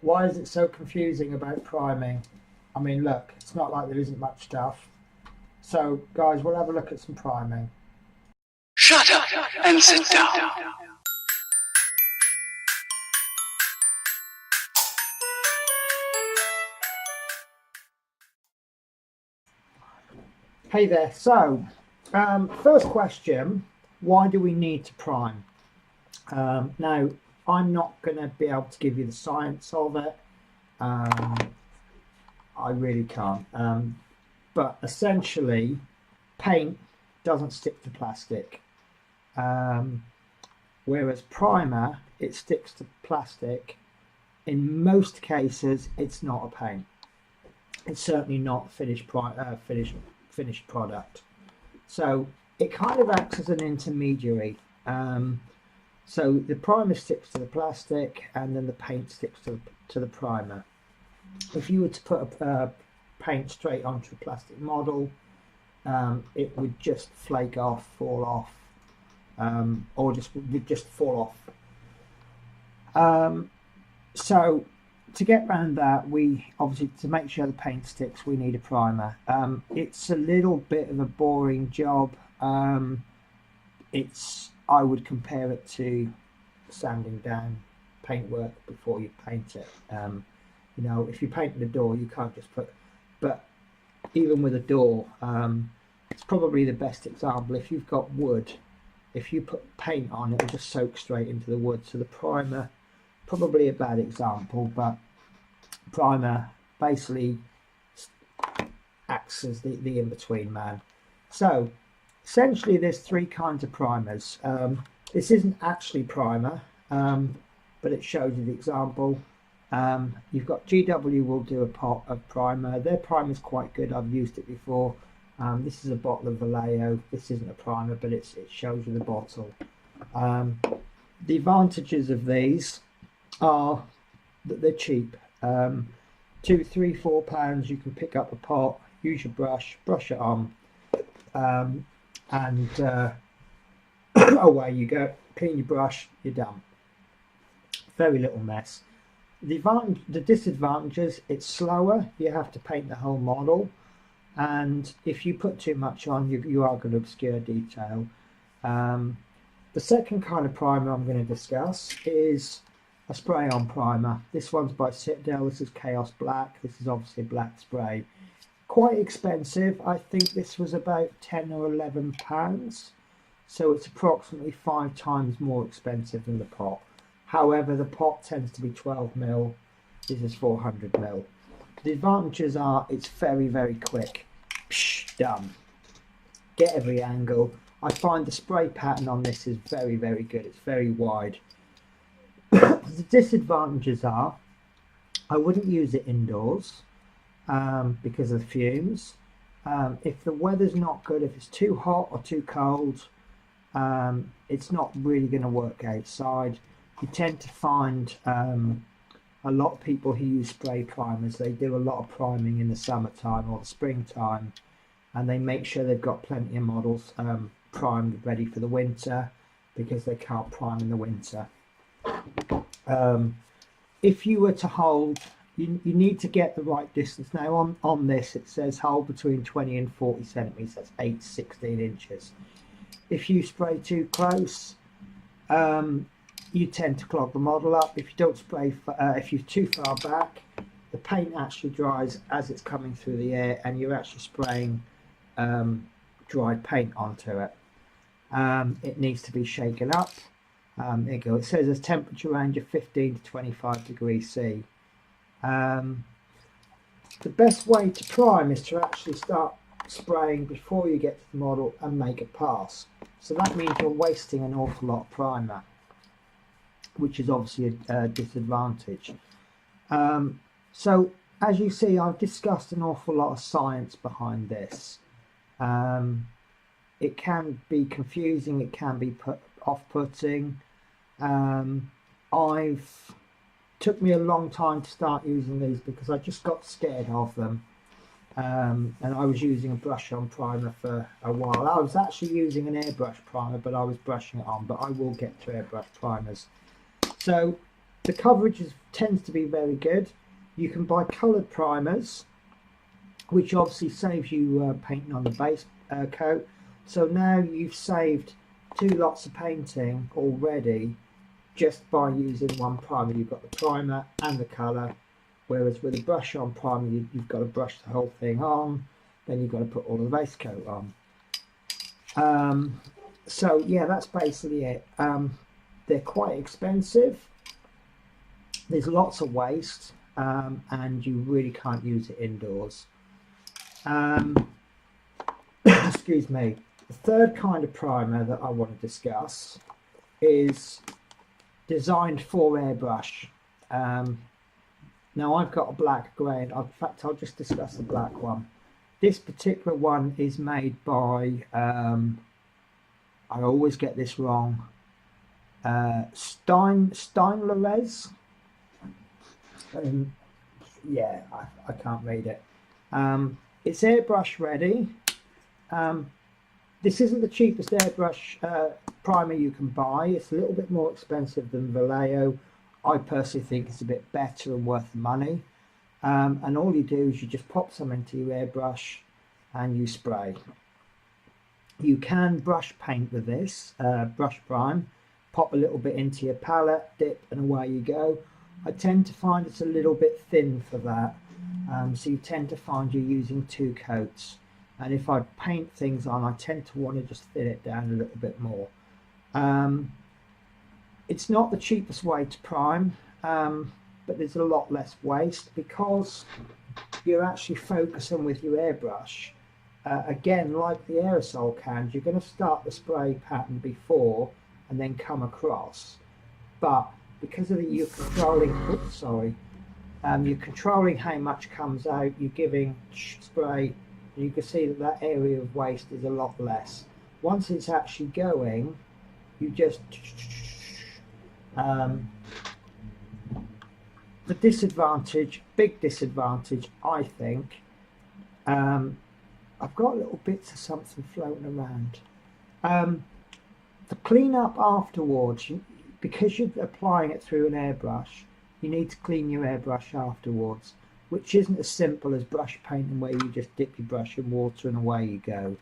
Why is it so confusing about priming? I mean, look, it's not like there isn't much stuff. So, guys, we'll have a look at some priming. Shut up and sit down. Hey there. So, first question, why do we need to prime? Now, I'm not going to be able to give you the science of it. I really can't. But essentially, paint doesn't stick to plastic. Whereas primer, it sticks to plastic. In most cases, it's not a paint. It's certainly not finished product. So it kind of acts as an intermediary. So the primer sticks to the plastic, and then the paint sticks to the primer. If you were to put a paint straight onto a plastic model, it would just flake off, fall off, or would just fall off. So to get around that, we obviously, to make sure the paint sticks, we need a primer. It's a little bit of a boring job. I would compare it to sanding down paintwork before you paint it. You know, if you paint the door, you can't just but even with a door, it's probably the best example. If you've got wood, if you put paint on, it will just soak straight into the wood. So the primer, probably a bad example, but primer basically acts as the in-between man. So essentially there's three kinds of primers. This isn't actually primer, but it shows you the example. You've got GW will do a pot of primer. Their primer is quite good. I've used it before. This is a bottle of Vallejo. This isn't a primer, but it shows you the bottle. The advantages of these are that they're cheap. £2, £3, £4. You can pick up a pot, use your brush it on, and away you go. Clean your brush, you're done. Very little mess. The disadvantages, it's slower. You have to paint the whole model, and if you put too much on, you are going to obscure detail. The second kind of primer I'm going to discuss is a spray-on primer. This one's by Citadel. This is Chaos Black. This is obviously a black spray. Quite expensive. I think this was about £10 or £11, so it's approximately 5 times more expensive than the pot. However, the pot tends to be 12mm. This is 400mm. The advantages are it's very, very quick. Psh, done. Get every angle. I find the spray pattern on this is very, very good. It's very wide. The disadvantages are I wouldn't use it indoors because of fumes. If the weather's not good, if it's too hot or too cold, it's not really going to work outside. You tend to find a lot of people who use spray primers, they do a lot of priming in the summertime or the springtime, and they make sure they've got plenty of models primed ready for the winter, because they can't prime in the winter. If you were to hold, you need to get the right distance. Now on this it says hold between 20 and 40 centimeters, that's 8 to 16 inches. If you spray too close, you tend to clog the model up. If you don't spray, if you're too far back, the paint actually dries as it's coming through the air, and you're actually spraying dried paint onto it. It needs to be shaken up. There you go. It says a temperature range of 15 to 25 degrees C. The best way to prime is to actually start spraying before you get to the model and make a pass. So that means you're wasting an awful lot of primer, which is obviously a disadvantage. So as you see, I've discussed an awful lot of science behind this. It can be confusing, it can be off-putting. Took me a long time to start using these because I just got scared of them. And I was using a brush-on primer for a while. I was actually using an airbrush primer, but I was brushing it on, but I will get to airbrush primers. So The coverage tends to be very good. You can buy coloured primers, which obviously saves you painting on the base coat. So now you've saved 2 lots of painting already just by using one primer. You've got the primer and the colour, whereas with a brush on primer you've got to brush the whole thing on, then you've got to put all of the base coat on. So yeah, that's basically it. They're quite expensive, there's lots of waste, and you really can't use it indoors. Excuse me. The third kind of primer that I want to discuss is designed for airbrush. Now I've got a black, grey, and in fact I'll just discuss the black one. This particular one is made by, I always get this wrong, Steinlerez. Yeah, I can't read it. It's airbrush ready. This isn't the cheapest airbrush primer you can buy. It's a little bit more expensive than Vallejo. I personally think it's a bit better and worth the money. And all you do is you just pop some into your airbrush and you spray. You can brush paint with this, brush prime, pop a little bit into your palette, dip, and away you go. I tend to find it's a little bit thin for that, so you tend to find you're using 2 coats. And if I paint things on, I tend to want to just thin it down a little bit more. It's not the cheapest way to prime, but there's a lot less waste because you're actually focusing with your airbrush. Again, like the aerosol cans, you're going to start the spray pattern before and then come across. But because of you're controlling, you're controlling how much comes out, you're giving spray, and you can see that that area of waste is a lot less. Once it's actually going, you just the disadvantage, big disadvantage, I think, I've got little bits of something floating around. The clean up afterwards, because you're applying it through an airbrush, you need to clean your airbrush afterwards, which isn't as simple as brush painting where you just dip your brush in water and away you go.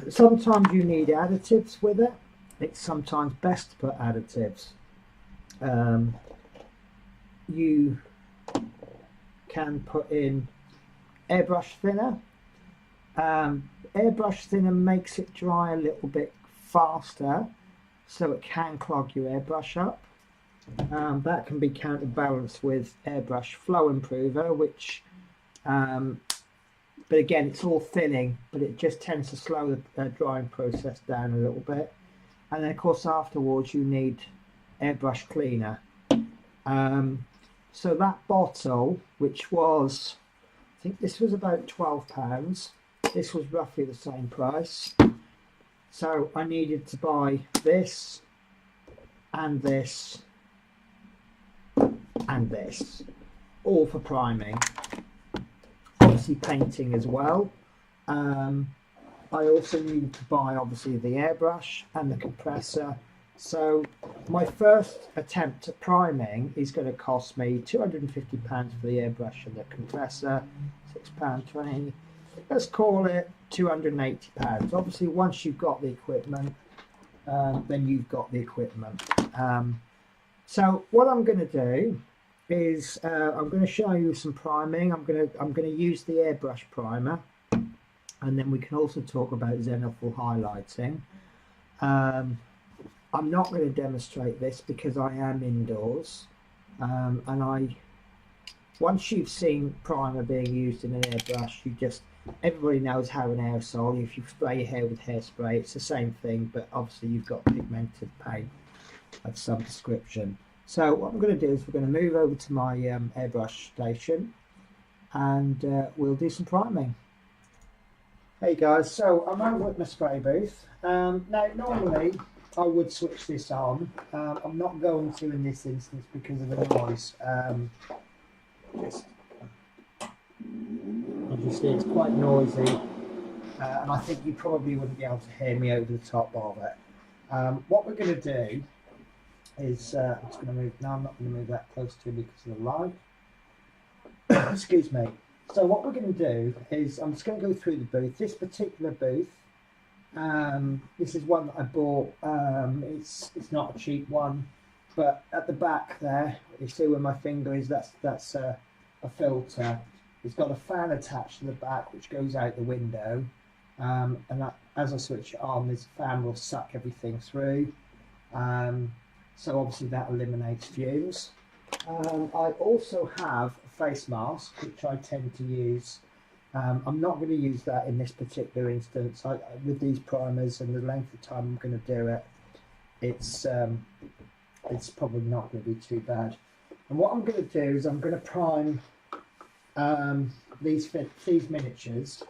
Sometimes you need additives with it. It's sometimes best to put additives. You can put in airbrush thinner. Airbrush thinner makes it dry a little bit faster, so it can clog your airbrush up. That can be counterbalanced with airbrush flow improver, which but again, it's all thinning, but it just tends to slow the drying process down a little bit. And then of course afterwards you need airbrush cleaner. So that bottle, which was, I think this was about £12, this was roughly the same price. So I needed to buy this and this and this, all for priming, obviously painting as well. I also needed to buy obviously the airbrush and the compressor. So my first attempt at priming is going to cost me £250 for the airbrush and the compressor, £6.20. Let's call it £280. Obviously once you've got the equipment, then you've got the equipment. So what I'm going to do is I'm going to show you some priming. I'm going to use the airbrush primer, and then we can also talk about Zenithal Highlighting. I'm not going to demonstrate this because I am indoors, and once you've seen primer being used in an airbrush, everybody knows how an aerosol, if you spray your hair with hairspray, it's the same thing, but obviously you've got pigmented paint of some description. So what I'm going to do is we're going to move over to my airbrush station, and we'll do some priming. Hey guys, so I'm over at my spray booth. Now normally I would switch this on. I'm not going to in this instance because of the noise. Obviously it's quite noisy, and I think you probably wouldn't be able to hear me over the top of it. What we're going to do is, I'm just going to move, no, I'm not going to move that close to because of the light. Excuse me. So what we're going to do is, I'm just going to go through the booth. This particular booth, this is one that I bought. It's not a cheap one, but at the back there, you see where my finger is, that's a filter. It's got a fan attached to the back which goes out the window, and that, as I switch it on, this fan will suck everything through. So obviously that eliminates fumes. I also have a face mask which I tend to use. I'm not going to use that in this particular instance. With these primers and the length of time I'm going to do it, it's probably not going to be too bad. And what I'm going to do is I'm going to prime these miniatures.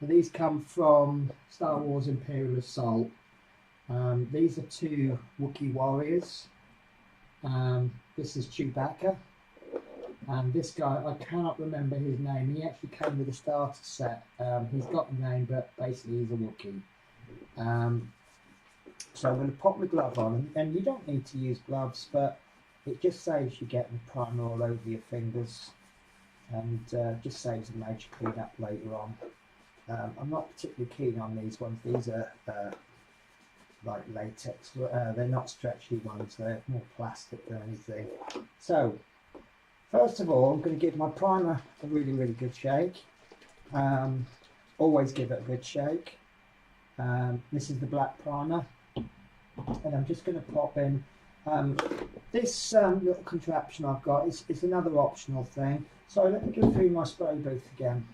These come from Star Wars Imperial Assault. These are 2 Wookiee warriors. This is Chewbacca. And this guy, I cannot remember his name. He actually came with a starter set. He's got a name, but basically he's a Wookiee. So I'm going to pop the glove on, and you don't need to use gloves, but it just saves you getting primer all over your fingers, and just saves a major cleanup later on. I'm not particularly keen on these ones. These are like latex. They're not stretchy ones. They're more plastic than anything. So first of all, I'm going to give my primer a really, really good shake. Always give it a good shake. This is the black primer, and I'm just going to pop in this little contraption I've got. Is another optional thing. So let me go through my spray booth again.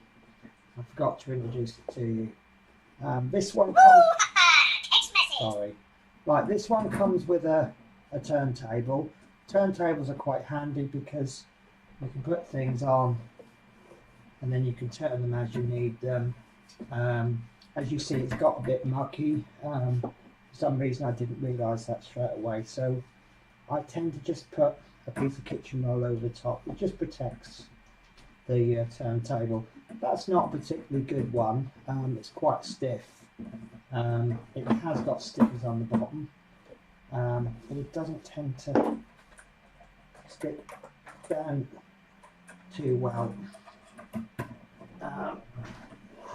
I forgot to introduce it to you. This one comes. Sorry. Right, this one comes with a turntable. Turntables are quite handy because you can put things on and then you can turn them as you need them. As you see, it's got a bit mucky. For some reason I didn't realise that straight away, so I tend to just put a piece of kitchen roll over the top. It just protects the turntable. That's not a particularly good one. It's quite stiff. It has got stickers on the bottom, but it doesn't tend to stick down too well.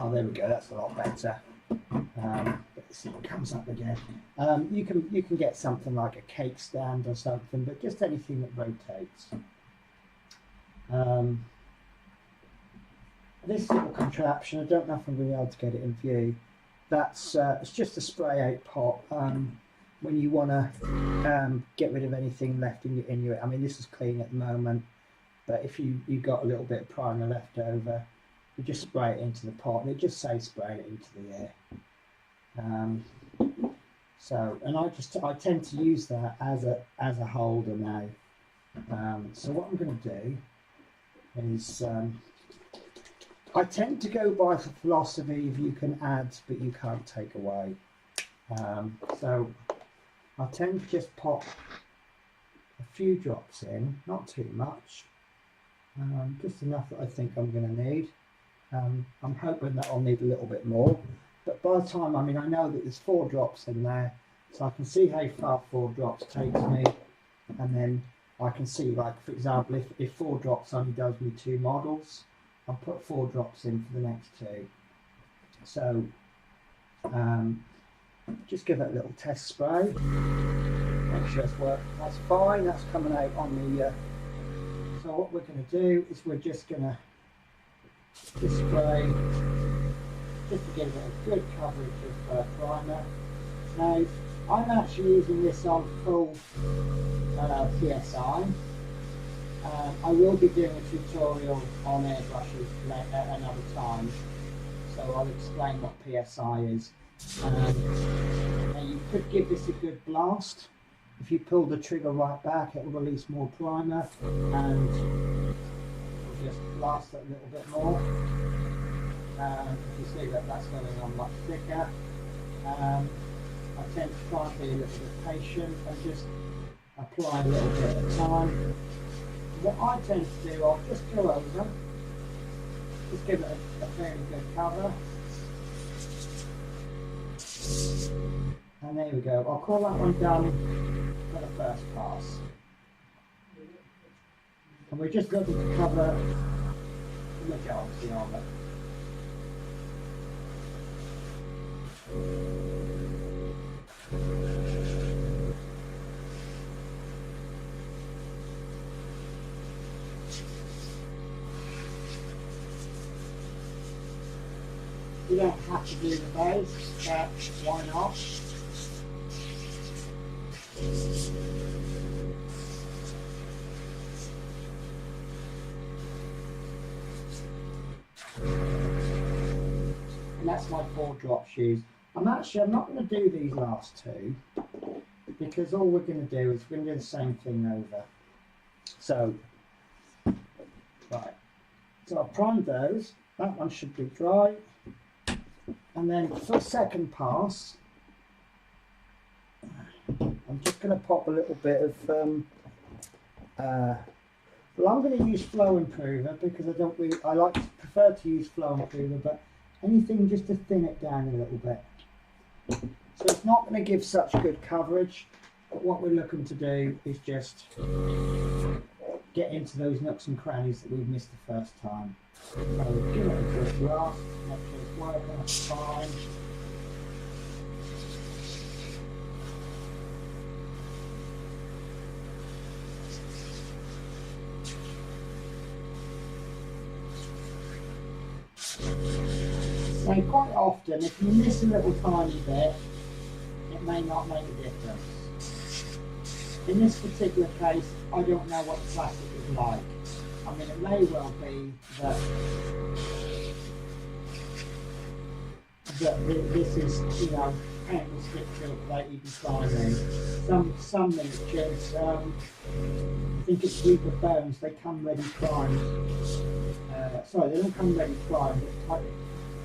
Oh, there we go. That's a lot better. Let's see what comes up again. You can get something like a cake stand or something, but just anything that rotates. This little contraption, I don't know if I'm going to be able to get it in view. That's it's just a spray out pot. When you want to get rid of anything left in your, I mean, this is clean at the moment, but if you got a little bit of primer left over, you just spray it into the pot, and it just says spray it into the air. So, and I tend to use that as a holder now. So what I'm going to do is I tend to go by the philosophy of you can add but you can't take away. So I tend to just pop a few drops in, not too much, just enough that I think I'm going to need. I'm hoping that I'll need a little bit more, but by the time, I mean, I know that there's 4 drops in there, so I can see how far 4 drops takes me, and then I can see, like, for example, if 4 drops only does me 2 models, I'll put 4 drops in for the next 2. So just give it a little test spray, make sure it's working. That's fine, that's coming out on the so what we're going to do is we're just going to spray just to give it a good coverage of primer. Now I'm actually using this on full PSI. I will be doing a tutorial on airbrushes another time, so I'll explain what PSI is. Now you could give this a good blast. If you pull the trigger right back, it will release more primer, and it'll just blast it a little bit more. If you see that that's going on much thicker, I tend to try and be a little bit patient and just apply a little bit at a time. What I tend to do, I'll just go over, just give it a fairly good cover. And there we go. I'll call that one done. I'm going to first pass. And we're just looking to cover the majority of it. You don't have to do the base, but why not? And that's my 4 drop shoes. I'm not going to do these last 2 because all we're going to do is we're going to do the same thing over. So, right. So I've primed those. That one should be dry. And then for the second pass, I'm just going to pop a little bit of, well, I'm going to use flow improver because I prefer to use flow improver, but anything just to thin it down a little bit. So it's not going to give such good coverage, but what we're looking to do is just get into those nooks and crannies that we've missed the first time. So give it a good blast, make sure it's working, that's fine. So quite often, if you miss a little tiny bit, it may not make a difference. In this particular case, I don't know what the plastic is like. I mean, it may well be that this is, you know, paint will stick to it without even priming. Some miniatures, I think it's Reaper Bones, they come ready primed. Sorry, they don't come ready primed, it's type of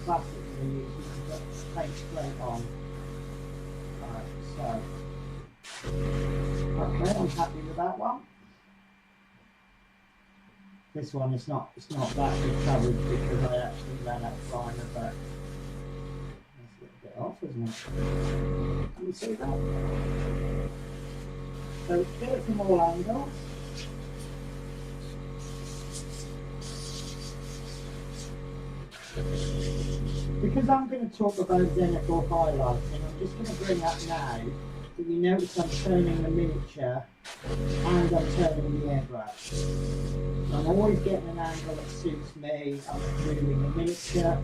plastic they use, you can put paint straight on. Alright, so, okay, I'm happy with that one. This one is not that good coverage because I actually ran out of primer, but that's a little bit off, isn't it? Can you see that? So get it from all angles. Because I'm going to talk about Zenithal Highlighting, I'm just going to bring up now that you notice I'm turning the miniature and I'm turning the airbrush. So I'm always getting an angle that suits me. I'm moving the miniature.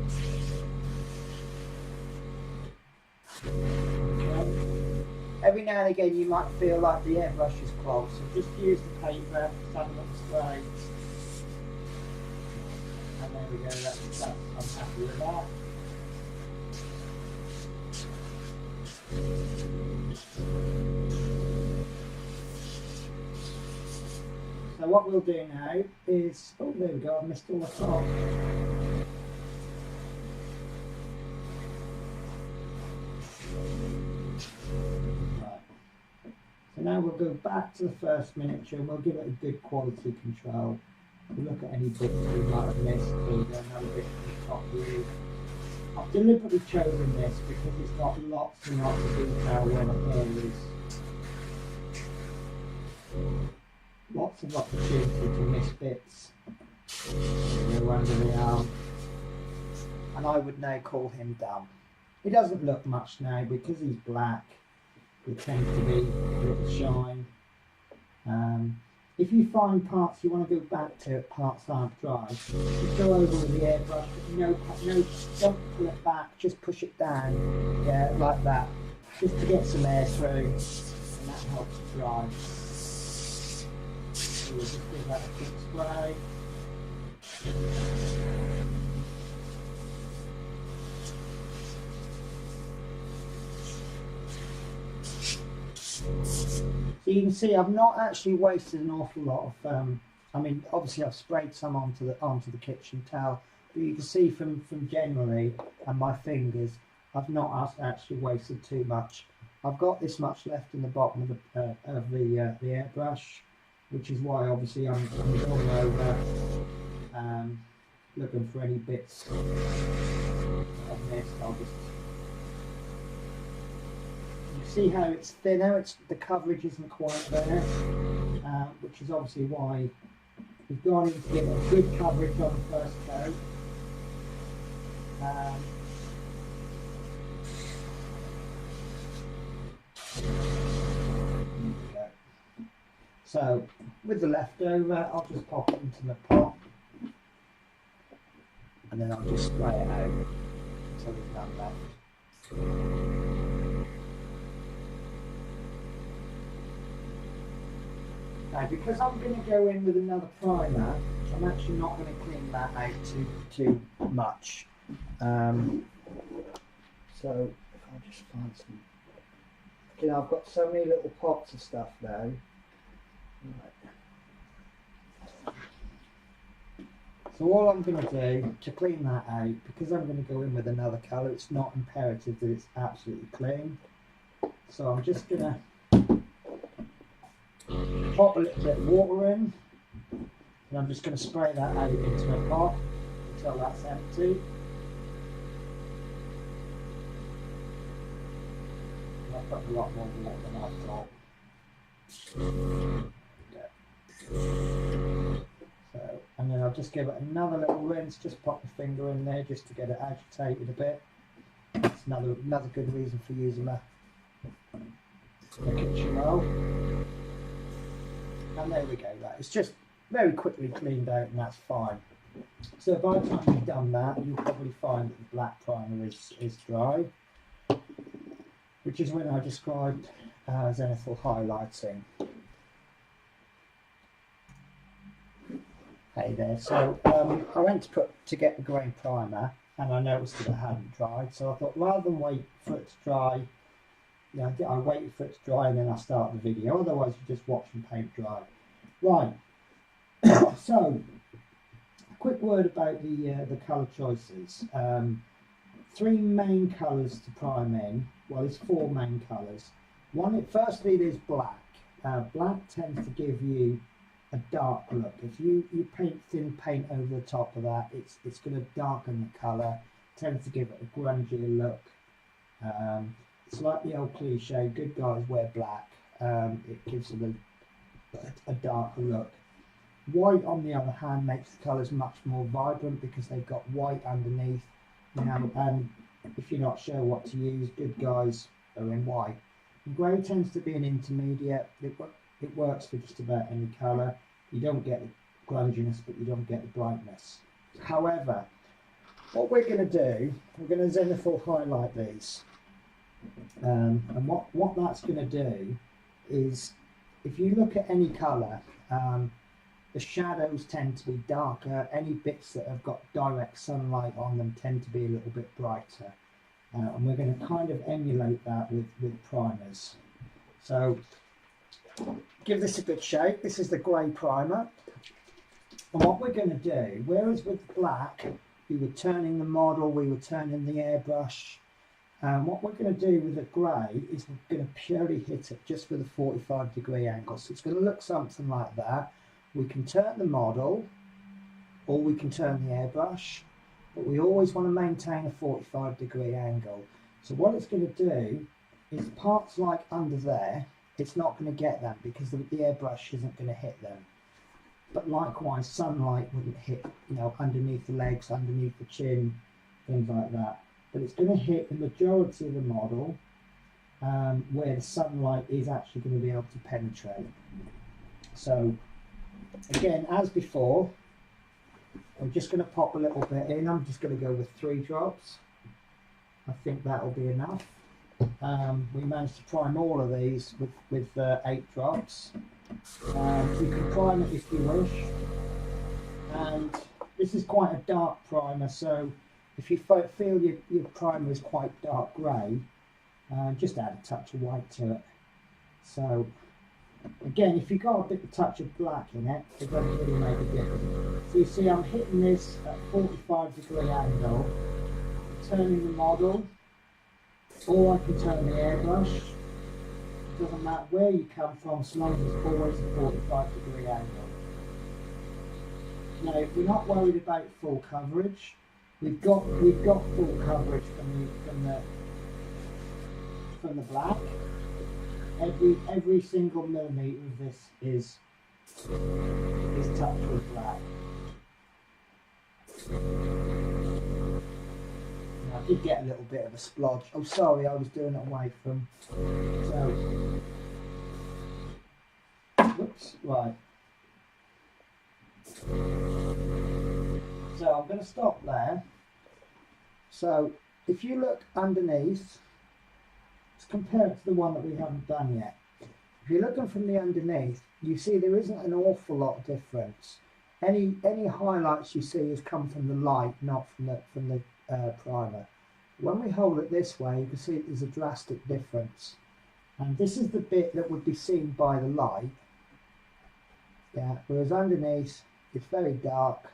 Okay. Every now and again you might feel like the airbrush is clogged, so just use the paper, stand up straight. And there we go, I'm happy with that. So what we'll do now is, oh there we go, I've missed all the top. Right. So now we'll go back to the first miniature and we'll give it a good quality control. We'll look at any bits we might have missed, so we don't have a bit from the top view. I've deliberately chosen this because it's got lots and lots of detail where the hair is. Lots of opportunity to miss bits. Go under the arm. And I would now call him dumb. He doesn't look much now because he's black. He tends to be a little shine. If you find parts you want to go back to, parts aren't dry, just go over with the airbrush, but don't pull it back, just push it down, yeah, like that, just to get some air through, and that helps it dry. So we'll just give that a quick spray. So you can see I've not actually wasted an awful lot of, I mean obviously I've sprayed some onto the kitchen towel, but you can see from generally and my fingers I've not actually wasted too much. I've got this much left in the bottom of the airbrush, which is why obviously I'm going over looking for any bits of this. I'll just You see how it's thinner, the coverage isn't quite there, which is obviously why we've gone in to get a good coverage on the first coat. So with the leftover, I'll just pop it into the pot, and then I'll just spray it out until there's none left. Now, because I'm going to go in with another primer, I'm actually not going to clean that out too much. So if I just find some, you know, I've got so many little pots of stuff now. Right. So all I'm going to do to clean that out, because I'm going to go in with another colour, it's not imperative that it's absolutely clean. So I'm just going to pop a little bit of water in, and I'm just going to spray that out into a pot until that's empty. And I've got a lot more water than I thought. So, and then I'll just give it another little rinse, just pop the finger in there just to get it agitated a bit. That's another good reason for using a kitchen roll. And there we go, right. It's just very quickly cleaned out, and that's fine. So by the time you've done that, you'll probably find that the black primer is dry, which is when I described Zenithal Highlighting. Hey there, so I went to get the grey primer, and I noticed that it hadn't dried, so I thought rather than wait for it to dry, you know, I waited for it to dry and then I start the video, otherwise you're just watching paint dry. Right, so a quick word about the colour choices. 3 main colours to prime in, well there's 4 main colours. Firstly there's black. Black tends to give you a dark look. If you paint thin paint over the top of that, it's going to darken the colour, tends to give it a grungier look. It's like the old cliche, good guys wear black. It gives them a darker look. White, on the other hand, makes the colours much more vibrant because they've got white underneath. You know, and if you're not sure what to use, good guys are in white. Grey tends to be an intermediate. It works for just about any colour. You don't get the grunginess, but you don't get the brightness. However, what we're going to do, we're going to Zenithal highlight these. And what that's going to do is, if you look at any colour, the shadows tend to be darker. Any bits that have got direct sunlight on them tend to be a little bit brighter. And we're going to kind of emulate that with primers. So give this a good shake. This is the grey primer. And what we're going to do, whereas with black, we were turning the model, we were turning the airbrush, what we're going to do with the grey is we're going to purely hit it just with a 45-degree angle. So it's going to look something like that. We can turn the model, or we can turn the airbrush, but we always want to maintain a 45-degree angle. So what it's going to do is parts like under there, it's not going to get them because the airbrush isn't going to hit them. But likewise, sunlight wouldn't hit, you know, underneath the legs, underneath the chin, things like that. But it's going to hit the majority of the model where the sunlight is actually going to be able to penetrate. So again, as before, I'm just going to pop a little bit in. I'm just going to go with 3 drops. I think that'll be enough. We managed to prime all of these with 8 drops. You can prime it if you wish. And this is quite a dark primer, so if you feel your primer is quite dark grey, just add a touch of white to it. So again, if you've got a bit of touch of black in it, it doesn't really make a difference. So you see I'm hitting this at 45-degree angle, turning the model, or I can turn the airbrush. It doesn't matter where you come from, so long as it's always a 45-degree angle. Now, if we're not worried about full coverage, we've got full coverage from the black. every single millimetre of this is touched with black. I did get a little bit of a splodge. Oh, sorry, I was doing it away from. So, whoops, right. So I'm going to stop there. So if you look underneath, let's compare it to the one that we haven't done yet. If you're looking from the underneath, you see there isn't an awful lot of difference. Any highlights you see has come from the light, not from the primer. When we hold it this way, you can see there's a drastic difference. And this is the bit that would be seen by the light. Yeah, whereas underneath it's very dark,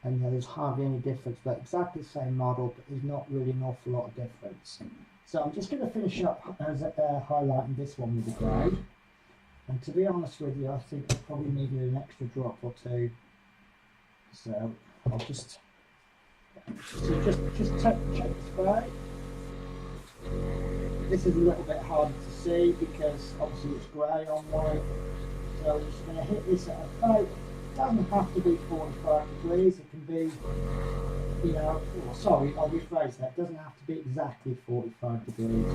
and there's hardly any difference. They're exactly the same model, but there's not really an awful lot of difference. So I'm just going to finish up as highlighting this one with the grey. And to be honest with you, I think I probably needed an extra drop or two. So I'll just check the spray. This is a little bit harder to see because obviously it's grey on white. So we're just going to hit this at about, it doesn't have to be 45 degrees, it can be, you know, oh, sorry, I'll rephrase that, it doesn't have to be exactly 45 degrees.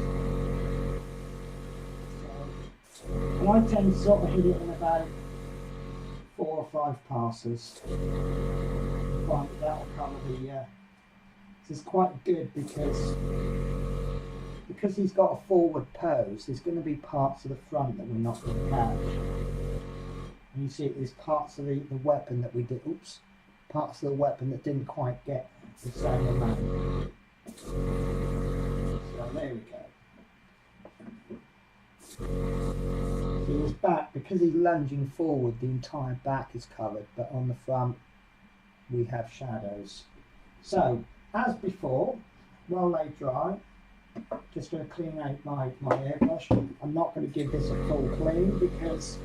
So, and I tend to sort of hit it in about 4 or 5 passes. Find that that'll cover the, this is quite good because he's got a forward pose, there's going to be parts of the front that we're not going to catch. And you see there's parts of the weapon that we did, parts of the weapon that didn't quite get the same amount. So there we go. See his back, because he's lunging forward, the entire back is covered, but on the front we have shadows. So, as before, while they dry, just going to clean out my airbrush. I'm not going to give this a full clean because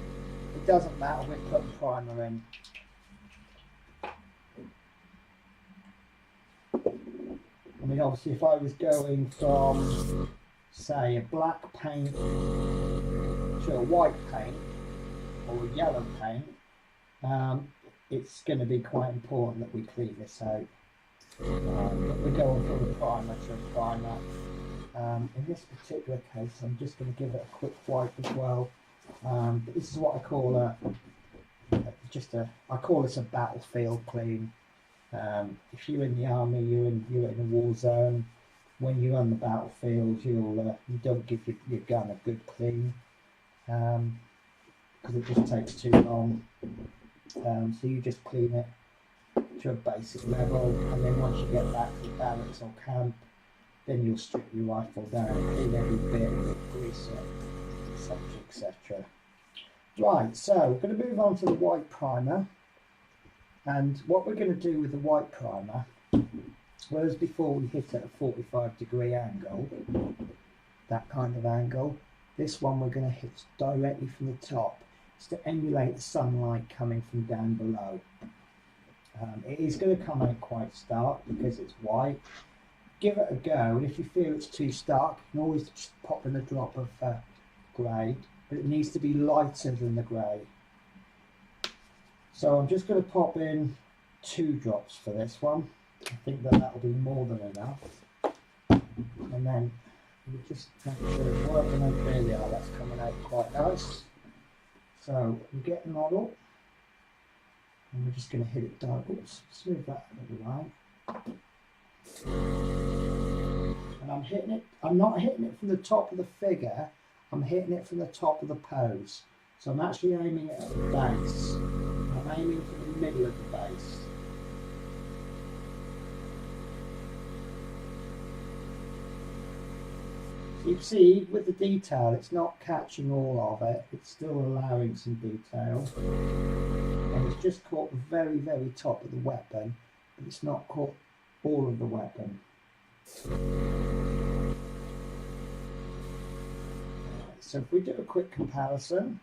it doesn't matter, we're putting primer in. I mean, obviously if I was going from, say, a black paint to a white paint or a yellow paint, it's going to be quite important that we clean this out. But we're going from a primer to a primer. In this particular case, I'm just going to give it a quick wipe as well. But this is what I call I call this a battlefield clean. If you're in the army, you're in a war zone. When you're on the battlefield, you don't give your gun a good clean because it just takes too long. So you just clean it to a basic level, and then once you get back to the barracks or camp, then you'll strip your rifle down, clean every bit, grease it, etc, etc. Right, so we're going to move on to the white primer, and what we're going to do with the white primer, whereas before we hit at a 45-degree angle, that kind of angle, this one we're going to hit directly from the top. It's to emulate the sunlight coming from down below. It is going to come out quite stark because it's white. Give it a go, and if you feel it's too stark, you can always just pop in a drop of grey, but it needs to be lighter than the grey. So I'm just going to pop in 2 drops for this one. I think that'll be more than enough. And then we just make sure it's working out. There we are, that's coming out quite nice. So we get the model, and we're just going to hit it down. Oops, smooth that a little right. And I'm hitting it, I'm not hitting it from the top of the figure, I'm hitting it from the top of the pose. So I'm actually aiming it at the base. I'm aiming for the middle of the base. So you can see with the detail, it's not catching all of it, it's still allowing some detail. And it's just caught the very, very top of the weapon, but it's not caught all of the weapon. So if we do a quick comparison,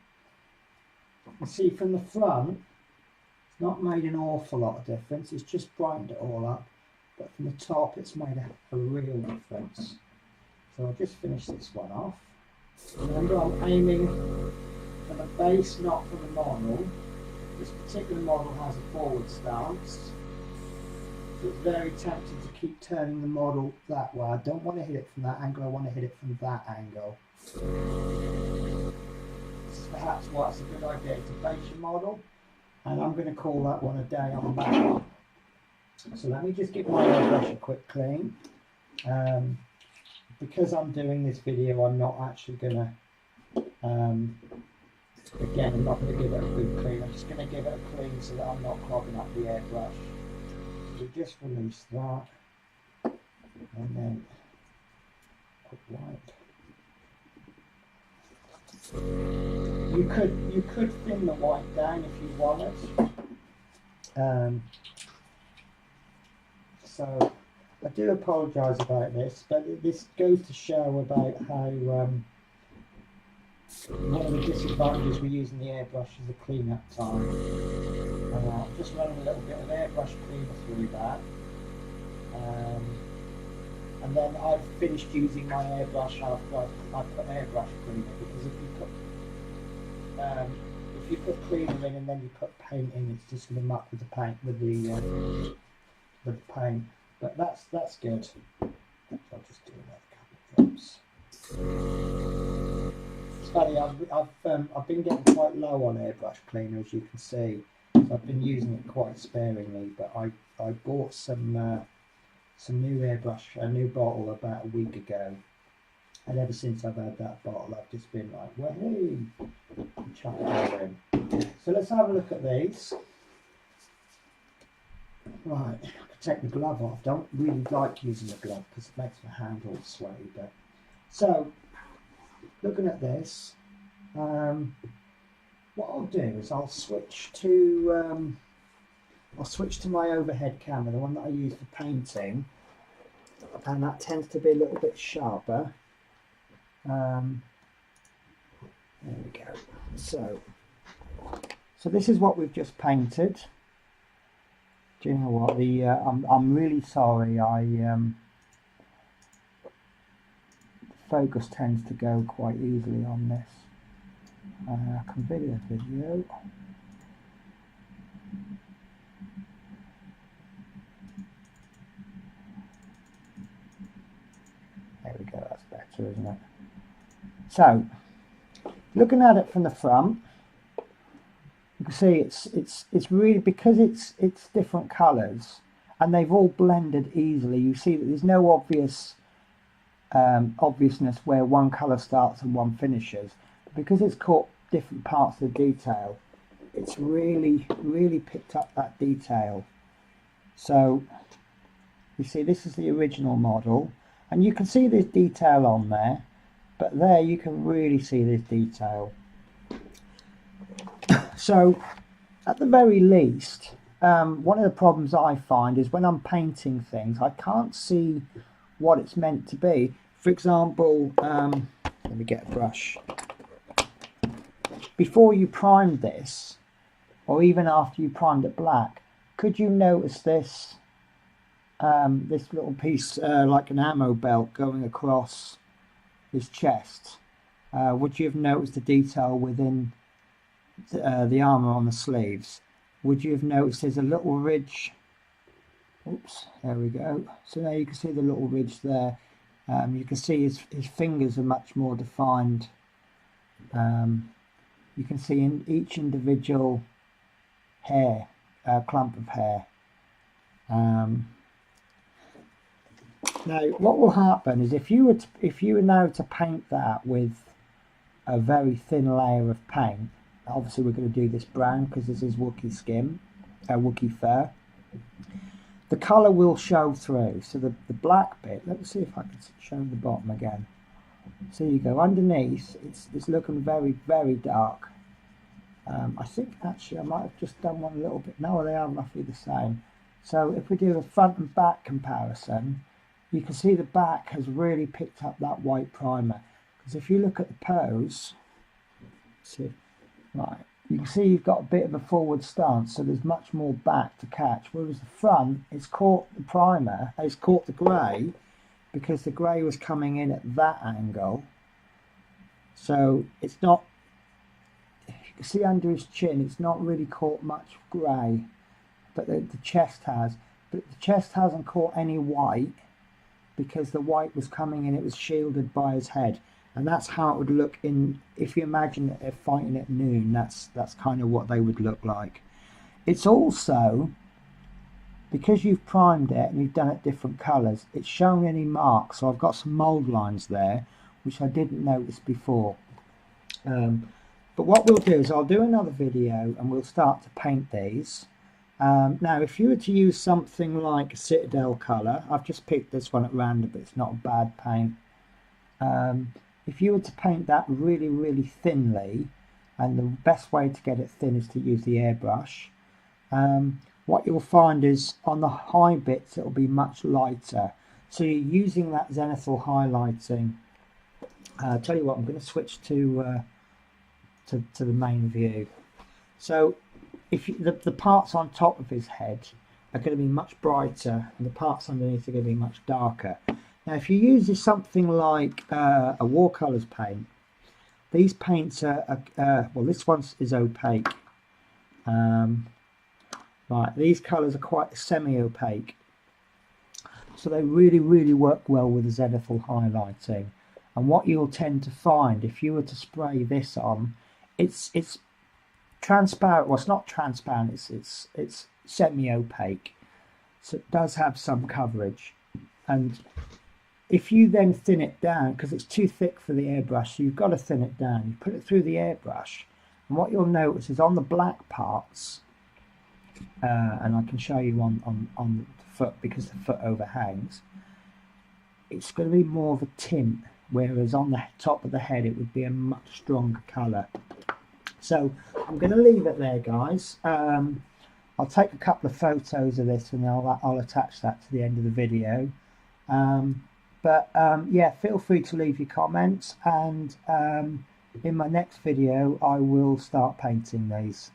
you see from the front, it's not made an awful lot of difference, it's just brightened it all up, but from the top it's made a real difference. So I'll just finish this one off. Remember, I'm aiming for the base, not for the model. This particular model has a forward stance, so it's very tempting to keep turning the model that way. I don't want to hit it from that angle, I want to hit it from that angle. This is perhaps why it's a good idea to base your model, and I'm going to call that one a day on that. So let me just give my airbrush a quick clean. Because I'm doing this video, I'm not actually going to, again, I'm not going to give it a good clean. I'm just going to give it a clean so that I'm not clogging up the airbrush. So just release that, and then put white. You could thin the white down if you wanted. So I do apologise about this, but this goes to show about how one of the disadvantages we use in the airbrush is the clean-up time. Just running a little bit of airbrush cleaner through that, and then I've finished using my airbrush after I put airbrush cleaner, because if you put cleaner in and then you put paint in, it's just going to muck with the paint with the paint. But that's good. I'll just do another couple of drops. It's funny, I've been getting quite low on airbrush cleaner, as you can see. So I've been using it quite sparingly. But I bought some new airbrush, a new bottle about a week ago, and ever since I've had that bottle, I've just been like, well, hey, chuck it all in. So let's have a look at these. Right, I can take the glove off. Don't really like using the glove because it makes my hand all sweaty. But so, looking at this, what I'll do is I'll switch to my overhead camera, the one that I use for painting, and that tends to be a little bit sharper. There we go. So this is what we've just painted. Do you know what? I'm really sorry. The focus tends to go quite easily on this. I can video. There we go. That's better, isn't it? So, looking at it from the front, you can see it's really, because it's different colours and they've all blended easily. You see that there's no obviousness where one colour starts and one finishes. Because it's caught different parts of the detail, it's really picked up that detail. So you see, this is the original model, and you can see this detail on there, but there you can really see this detail. So at the very least, one of the problems I find is when I'm painting things, I can't see what it's meant to be. For example, let me get a brush. Before you primed this, or even after you primed it black, could you notice this this little piece like an ammo belt going across his chest? Would you have noticed the detail within the armour on the sleeves? Would you have noticed there's a little ridge? Oops, there we go. So now you can see the little ridge there. You can see his fingers are much more defined. You can see in each individual hair, clump of hair. Now, what will happen is if you were now to paint that with a very thin layer of paint, obviously we're going to do this brown because this is Wookiee skin, Wookiee fur. The colour will show through. So the black bit. Let's see if I can show the bottom again. So you go underneath. It's looking very dark. I think actually I might have just done one a little bit. No, they are roughly the same. So if we do a front and back comparison, you can see the back has really picked up that white primer. Because if you look at the pose, see, right, you can see you've got a bit of a forward stance, so there's much more back to catch. Whereas the front, it's caught the primer, it's caught the grey, because the grey was coming in at that angle. So it's not, you can see under his chin, it's not really caught much grey, but the chest has. But the chest hasn't caught any white because the white was coming in, it was shielded by his head. And that's how it would look in, if you imagine that they're fighting at noon, that's kind of what they would look like. It's also, because you've primed it and you've done it different colours, it's showing any marks. So I've got some mould lines there, which I didn't notice before. But what we'll do is I'll do another video and we'll start to paint these. Now, if you were to use something like a Citadel colour, I've just picked this one at random, but it's not a bad paint. If you were to paint that really, really thinly, and the best way to get it thin is to use the airbrush, what you'll find is on the high bits it'll be much lighter. So you're using that Zenithal highlighting. I'll tell you what, I'm going to switch to the main view. So if the parts on top of his head are going to be much brighter and the parts underneath are going to be much darker. Now if you use something like a watercolours paint, these paints are well, this one is opaque. Right, these colours are quite semi-opaque, so they really, really work well with the Zenithal highlighting. And what you'll tend to find if you were to spray this on, it's transparent. Well, it's not transparent. It's semi-opaque, so it does have some coverage. And if you then thin it down, because it's too thick for the airbrush, so you've got to thin it down. You put it through the airbrush, and what you'll notice is on the black parts, and I can show you on the foot because the foot overhangs, it's going to be more of a tint, whereas on the top of the head it would be a much stronger colour. So I'm going to leave it there, guys. I'll take a couple of photos of this and I'll attach that to the end of the video. Yeah, feel free to leave your comments, and in my next video I will start painting these.